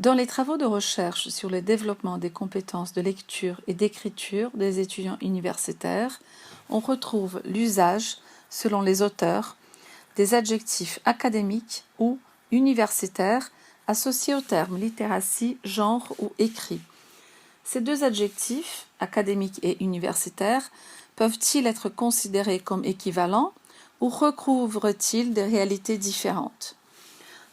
Dans les travaux de recherche sur le développement des compétences de lecture et d'écriture des étudiants universitaires, on retrouve l'usage, selon les auteurs, des adjectifs académiques ou universitaires associés aux termes littératie, genre ou écrit. Ces deux adjectifs, académique et universitaire, peuvent-ils être considérés comme équivalents ou recouvrent-ils des réalités différentes?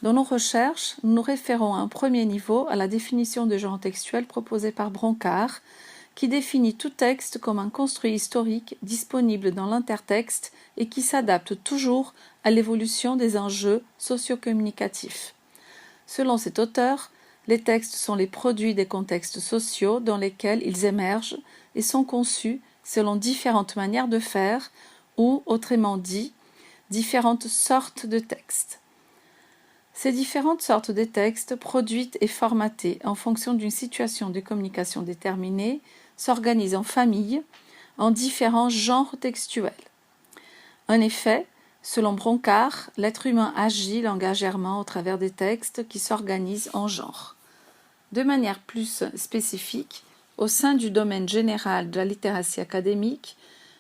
Dans nos recherches, nous nous référons à un premier niveau à la définition de genre textuel proposée par Broncard, qui définit tout texte comme un construit historique disponible dans l'intertexte et qui s'adapte toujours à l'évolution des enjeux socio-communicatifs. Selon cet auteur, les textes sont les produits des contextes sociaux dans lesquels ils émergent et sont conçus selon différentes manières de faire ou, autrement dit, différentes sortes de textes. Ces différentes sortes de textes, produites et formatées en fonction d'une situation de communication déterminée, s'organisent en familles, en différents genres textuels. En effet, selon Broncard, l'être humain agit langagièrement au travers des textes qui s'organisent en genres. De manière plus spécifique, au sein du domaine général de la littératie académique,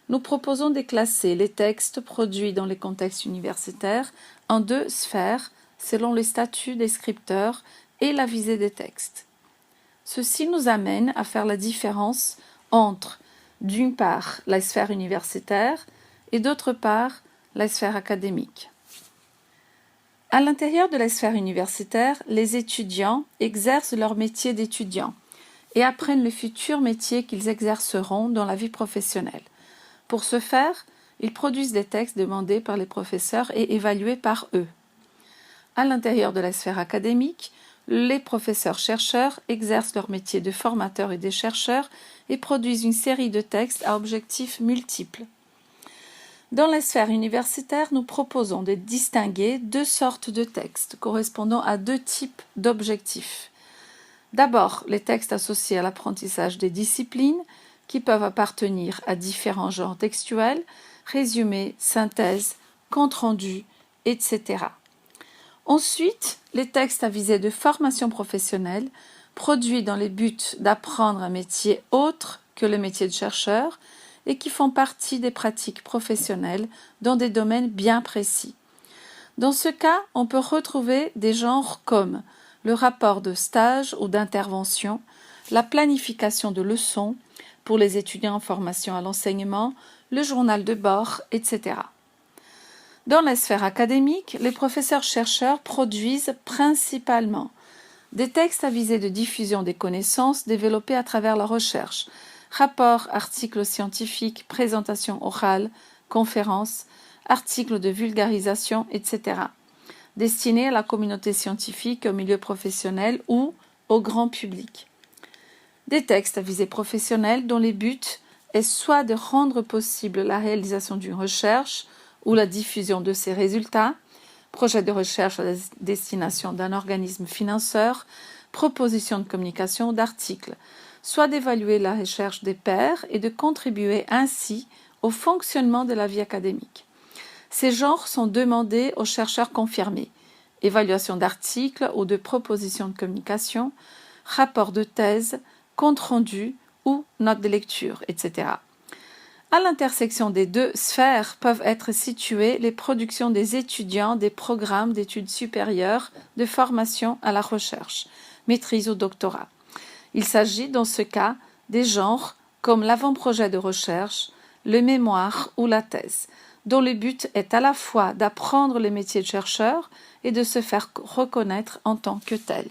nous proposons de classer les textes produits dans les contextes universitaires en deux sphères selon les statuts des scripteurs et la visée des textes. Ceci nous amène à faire la différence entre, d'une part, la sphère universitaire et d'autre part, la sphère académique. À l'intérieur de la sphère universitaire, les étudiants exercent leur métier d'étudiant et apprennent le futur métier qu'ils exerceront dans la vie professionnelle. Pour ce faire, ils produisent des textes demandés par les professeurs et évalués par eux. À l'intérieur de la sphère académique, les professeurs-chercheurs exercent leur métier de formateurs et de chercheurs et produisent une série de textes à objectifs multiples. Dans la sphère universitaire, nous proposons de distinguer deux sortes de textes correspondant à deux types d'objectifs. D'abord, les textes associés à l'apprentissage des disciplines, qui peuvent appartenir à différents genres textuels, résumés, synthèses, comptes rendus, etc. Ensuite, les textes à visée de formation professionnelle, produits dans le but d'apprendre un métier autre que le métier de chercheur et qui font partie des pratiques professionnelles dans des domaines bien précis. Dans ce cas, on peut retrouver des genres comme le rapport de stage ou d'intervention, la planification de leçons pour les étudiants en formation à l'enseignement, le journal de bord, etc. Dans la sphère académique, les professeurs-chercheurs produisent principalement des textes à visée de diffusion des connaissances développées à travers la recherche, rapports, articles scientifiques, présentations orales, conférences, articles de vulgarisation, etc., destinés à la communauté scientifique, au milieu professionnel ou au grand public. Des textes à visée professionnelle dont le but est soit de rendre possible la réalisation d'une recherche ou la diffusion de ses résultats, projet de recherche à destination d'un organisme financeur, proposition de communication d'articles, soit d'évaluer la recherche des pairs et de contribuer ainsi au fonctionnement de la vie académique. Ces genres sont demandés aux chercheurs confirmés, évaluation d'articles ou de propositions de communication, rapport de thèse, compte rendu ou notes de lecture, etc. À l'intersection des deux sphères peuvent être situées les productions des étudiants des programmes d'études supérieures de formation à la recherche, maîtrise ou doctorat. Il s'agit dans ce cas des genres comme l'avant-projet de recherche, le mémoire ou la thèse, dont le but est à la fois d'apprendre le métier de chercheur et de se faire reconnaître en tant que tel.